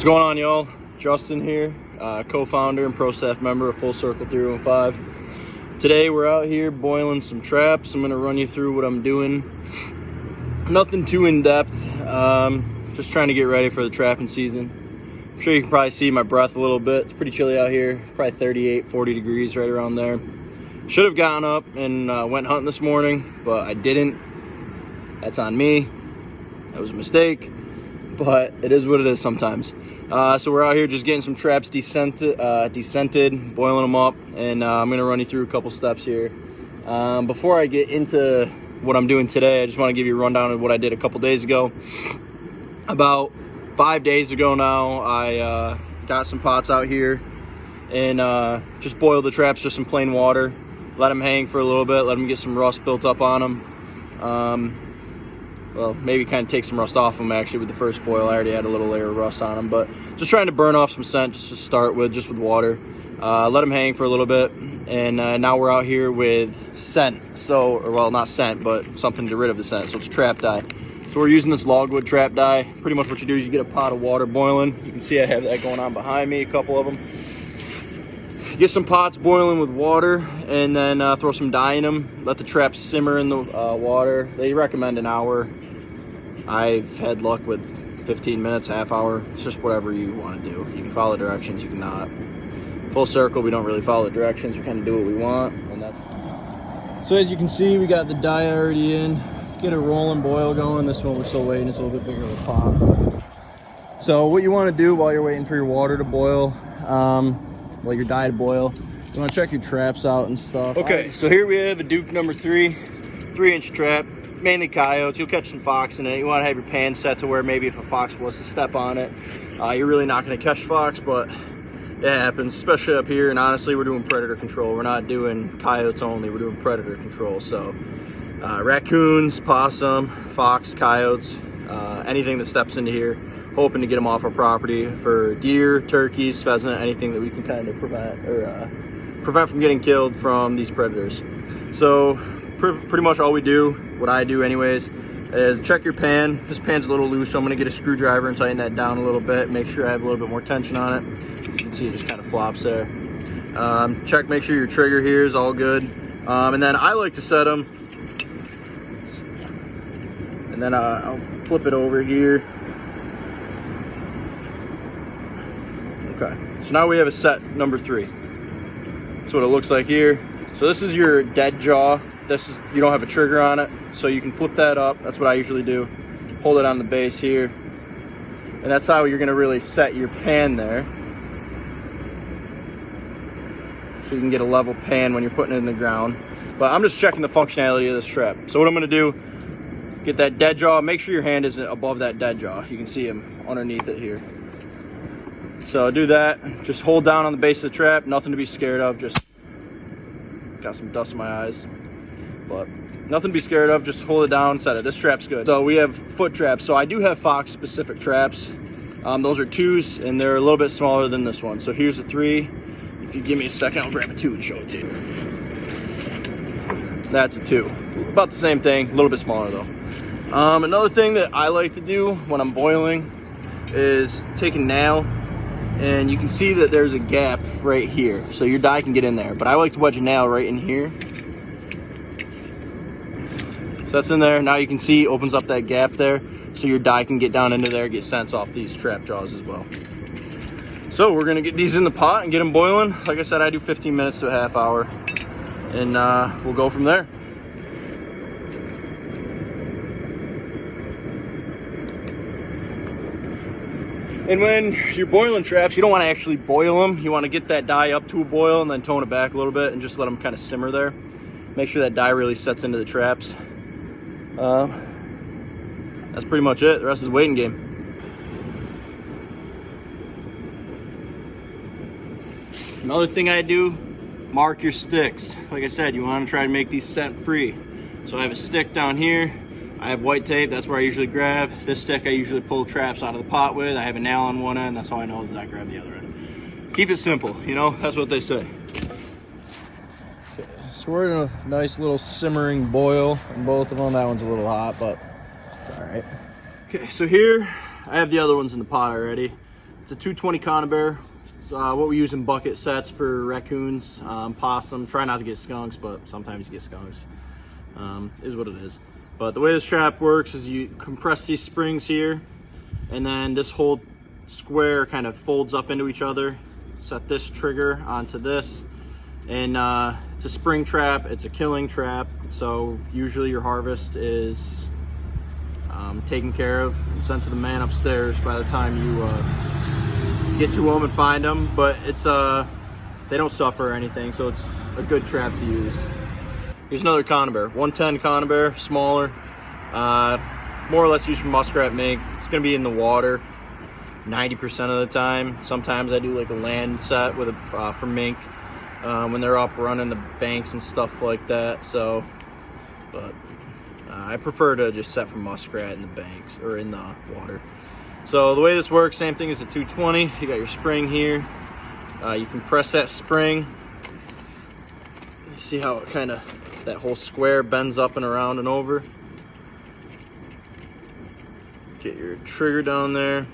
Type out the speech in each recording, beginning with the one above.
What's going on, y'all? Justin here, co-founder and pro staff member of Full Circle 315. Today we're out here boiling some traps. I'm going to run you through what I'm doing. Nothing too in-depth, just trying to get ready for the trapping season. I'm sure you can probably see my breath a little bit. It's pretty chilly out here, probably 38, 40 degrees right around there. Should have gotten up and went hunting this morning, but I didn't. That's on me. That was a mistake, but it is what it is sometimes. So we're out here just getting some traps descented, boiling them up, and I'm gonna run you through a couple steps here. Before I get into what I'm doing today, I just want to give you a rundown of what I did a couple days ago. About 5 days ago now, I got some pots out here and just boiled the traps just in plain water. Let them hang for a little bit, let them get some rust built up on them. Well, maybe kind of take some rust off them actually with the first boil. I already had a little layer of rust on them, but just trying to burn off some scent just to start with, just with water. Let them hang for a little bit, and now we're out here with scent. So, or well, not scent, but something to get rid of the scent. So it's trap dye. So we're using this logwood trap dye. Pretty much what you do is you get a pot of water boiling. You can see I have that going on behind me, a couple of them. Get some pots boiling with water, and then throw some dye in them. Let the traps simmer in the water. They recommend an hour. I've had luck with 15 minutes, half hour. It's just whatever you want to do. You can follow directions, you can not. Full Circle, we don't really follow the directions. We kind of do what we want, and that's. So as you can see, we got the dye already in. Get a rolling boil going. This one we're still waiting. It's a little bit bigger of a pot. But. So what you want to do while you're waiting for your water to boil, well, your dye to boil, you want to check your traps out and stuff. Okay, so here we have a Duke number 3, 3-inch trap, mainly coyotes. You'll catch some fox in it. You want to have your pan set to where maybe if a fox was to step on it, you're really not going to catch fox, but it happens, especially up here. And honestly, we're doing predator control. We're not doing coyotes only, we're doing predator control. So raccoons, possum, fox, coyotes, anything that steps into here, hoping to get them off our property. For deer, turkeys, pheasant, anything that we can kind of prevent from getting killed from these predators. So pretty much all we do, what I do anyways, is check your pan. This pan's a little loose, so I'm going to get a screwdriver and tighten that down a little bit, make sure I have a little bit more tension on it. You can see it just kind of flops there. Check, make sure your trigger here is all good, and then I like to set them, and then I'll flip it over here. Okay, so now we have a set number 3. That's what it looks like here. So this is your dead jaw. This is, you don't have a trigger on it, so you can flip that up. That's what I usually do. Hold it on the base here. And that's how you're gonna really set your pan there. So you can get a level pan when you're putting it in the ground. But I'm just checking the functionality of this trap. So what I'm gonna do, get that dead jaw, make sure your hand isn't above that dead jaw. You can see him underneath it here. So do that, just hold down on the base of the trap, nothing to be scared of, just got some dust in my eyes, but nothing to be scared of, just hold it down, set it. This trap's good. So we have foot traps. So I do have fox specific traps. Those are 2s, and they're a little bit smaller than this one. So here's a 3. If you give me a second, I'll grab a 2 and show it to you. That's a 2. About the same thing, a little bit smaller though. Another thing that I like to do when I'm boiling is take a nail, and you can see that there's a gap right here, so your dye can get in there. But I like to wedge a nail right in here. So that's in there. Now you can see it opens up that gap there, so your dye can get down into there, get scents off these trap jaws as well. So we're gonna get these in the pot and get them boiling. Like I said, I do 15 minutes to a half hour, and we'll go from there. And when you're boiling traps, you don't want to actually boil them. You want to get that dye up to a boil and then tone it back a little bit and just let them kind of simmer there. Make sure that dye really sets into the traps. That's pretty much it. The rest is a waiting game. Another thing I do, mark your sticks. Like I said, you want to try to make these scent free. So I have a stick down here. I have white tape, that's where I usually grab. This stick I usually pull traps out of the pot with. I have a nail on one end, that's how I know that I grab the other end. Keep it simple, you know, that's what they say. Okay, so we're in a nice little simmering boil on both of them. That one's a little hot, but it's all right. Okay, so here I have the other ones in the pot already. It's a 220 conibear. What we use in bucket sets for raccoons, possum. Try not to get skunks, but sometimes you get skunks. Is what it is. But the way this trap works is you compress these springs here, and then this whole square kind of folds up into each other. Set this trigger onto this, and it's a spring trap. It's a killing trap. So usually your harvest is taken care of and sent to the man upstairs by the time you get to them and find them. But it's they don't suffer or anything, so it's a good trap to use. Here's another conibear, 110 conibear, smaller, more or less used for muskrat mink. It's gonna be in the water 90% of the time. Sometimes I do like a land set with a for mink when they're up running the banks and stuff like that. So, but I prefer to just set for muskrat in the banks or in the water. So the way this works, same thing as a 220. You got your spring here. You can press that spring. You see how it kind of, that whole square bends up and around and over. Get your trigger down there.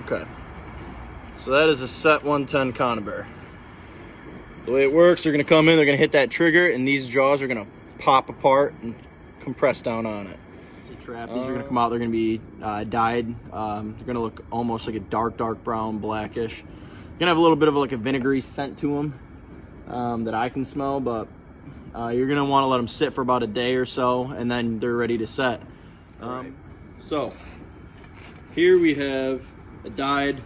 Okay, so that is a set 110 conibear. The way it works, they're gonna come in, they're gonna hit that trigger, and these jaws are gonna pop apart and compress down on it. It's a trap. These are gonna come out, they're gonna be dyed. They're gonna look almost like a dark brown, blackish. They're gonna have a little bit of like a vinegary scent to them that I can smell, but you're gonna wanna let them sit for about a day or so, and then they're ready to set. So, here we have a dyed,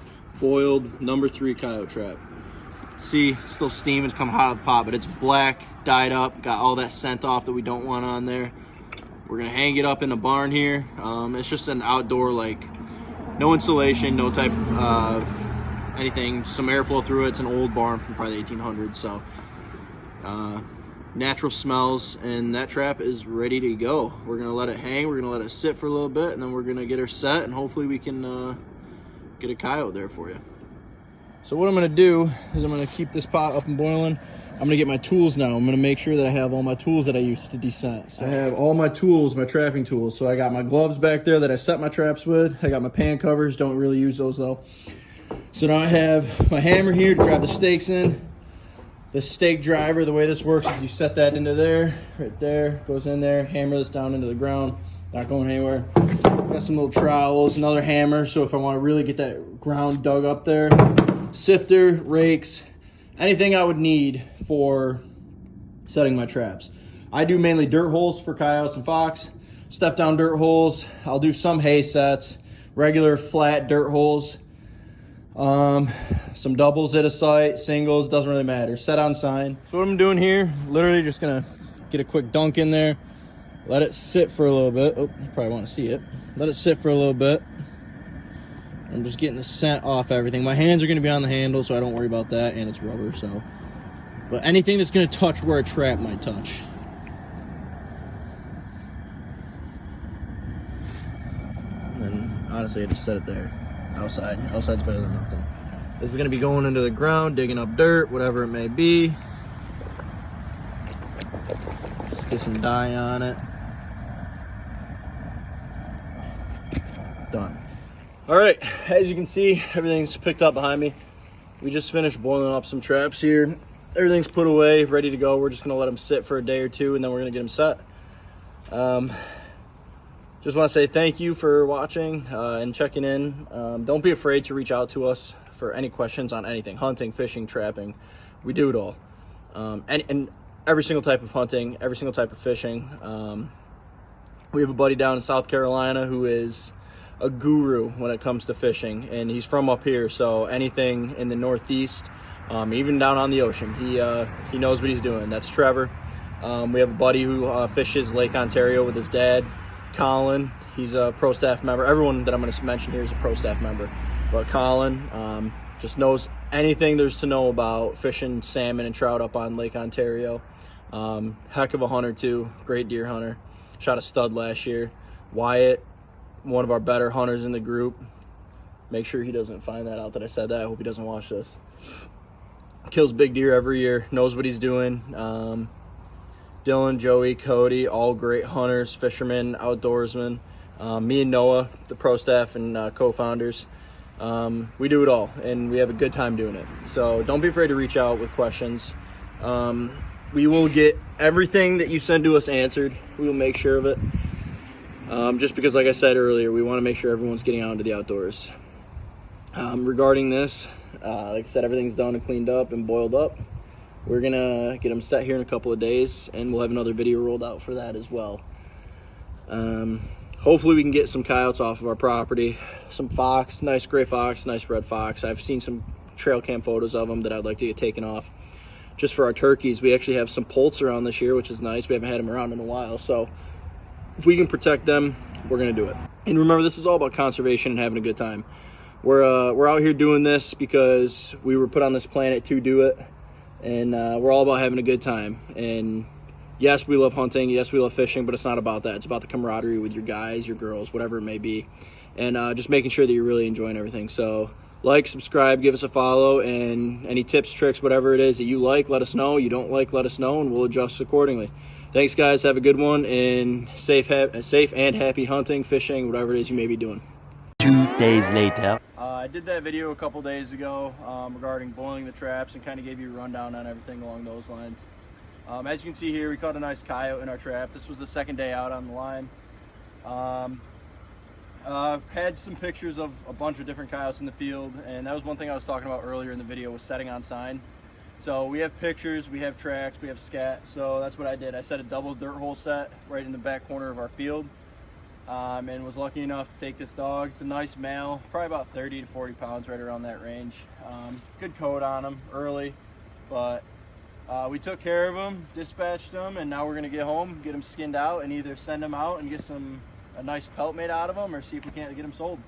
boiled number 3 coyote trap. See, it's still steaming, it's coming hot out of the pot, but it's black, dyed up, got all that scent off that we don't want on there. We're gonna hang it up in the barn here. It's just an outdoor, like, no insulation, no type of anything, some airflow through it. It's an old barn from probably the 1800s, so natural smells, and that trap is ready to go. We're gonna let it hang, we're gonna let it sit for a little bit, and then we're gonna get her set, and hopefully we can get a coyote there for you. So what I'm gonna do is I'm gonna keep this pot up and boiling. I'm gonna get my tools now. I'm gonna make sure that I have all my tools that I use to descent. So I have all my tools, my trapping tools. So I got my gloves back there that I set my traps with. I got my pan covers, don't really use those though. So now I have my hammer here to grab the stakes in. The stake driver, the way this works is you set that into there, right there, goes in there, hammer this down into the ground, not going anywhere. Got some little trowels, another hammer, so if I want to really get that ground dug up there. Sifter, rakes, anything I would need for setting my traps. I do mainly dirt holes for coyotes and fox, step down dirt holes. I'll do some hay sets, regular flat dirt holes, some doubles at a site, singles, doesn't really matter. Set on sign. So what I'm doing here, literally just gonna get a quick dunk in there, let it sit for a little bit. Oh, you probably want to see it. Let it sit for a little bit. I'm just getting the scent off everything. My hands are going to be on the handle, so I don't worry about that, and it's rubber, so. But anything that's going to touch where a trap might touch. And then, honestly, I just set it there. Outside. Outside's better than nothing. This is going to be going into the ground, digging up dirt, whatever it may be. Just get some dye on it. Done. All right, as you can see, everything's picked up behind me. We just finished boiling up some traps here. Everything's put away, ready to go. We're just gonna let them sit for a day or two, and then we're gonna get them set. Just wanna say thank you for watching and checking in. Don't be afraid to reach out to us for any questions on anything, hunting, fishing, trapping. We do it all. And every single type of hunting, every single type of fishing. We have a buddy down in South Carolina who is a guru when it comes to fishing, and he's from up here, so anything in the Northeast, even down on the ocean, he knows what he's doing. That's Trevor. We have a buddy who fishes Lake Ontario with his dad, Colin. He's a pro staff member. Everyone that I'm going to mention here is a pro staff member, but Colin just knows anything there's to know about fishing salmon and trout up on Lake Ontario. Heck of a hunter too, great deer hunter. Shot a stud last year. Wyatt, one of our better hunters in the group. Make sure he doesn't find that out that I said that. I hope he doesn't watch this. kills big deer every year, knows what he's doing. Dylan, Joey, Cody, all great hunters, fishermen, outdoorsmen. Me and Noah, the pro staff and co-founders, we do it all, and we have a good time doing it. So don't be afraid to reach out with questions. We will get everything that you send to us answered. We will make sure of it. Just because, like I said earlier, we want to make sure everyone's getting out into the outdoors. Regarding this, like I said, everything's done and cleaned up and boiled up. We're gonna get them set here in a couple of days, and we'll have another video rolled out for that as well. Hopefully we can get some coyotes off of our property, some fox, nice gray fox, nice red fox. I've seen some trail cam photos of them that I'd like to get taken off. Just for our turkeys, we actually have some poults around this year, which is nice. We haven't had them around in a while, so if we can protect them, we're gonna do it. And remember, this is all about conservation and having a good time. We're out here doing this because we were put on this planet to do it, and we're all about having a good time. And yes, we love hunting, yes, we love fishing, but it's not about that. It's about the camaraderie with your guys, your girls, whatever it may be, and just making sure that you're really enjoying everything. So like, subscribe, give us a follow, and any tips, tricks, whatever it is that you like, let us know. You don't like, let us know, and we'll adjust accordingly. Thanks, guys. Have a good one, and safe and happy hunting, fishing, whatever it is you may be doing. 2 days later. I did that video a couple days ago regarding boiling the traps, and kind of gave you a rundown on everything along those lines. As you can see here, we caught a nice coyote in our trap. This was the second day out on the line. Had some pictures of a bunch of different coyotes in the field, and that was one thing I was talking about earlier in the video, was setting on sign. So we have pictures, we have tracks, we have scat, so that's what I did. I set a double dirt hole set right in the back corner of our field, and was lucky enough to take this dog. It's a nice male, probably about 30 to 40 pounds, right around that range. Good coat on him early, but we took care of him, dispatched him, and now we're gonna get home, get him skinned out, and either send him out and get a nice pelt made out of him, or see if we can't get him sold.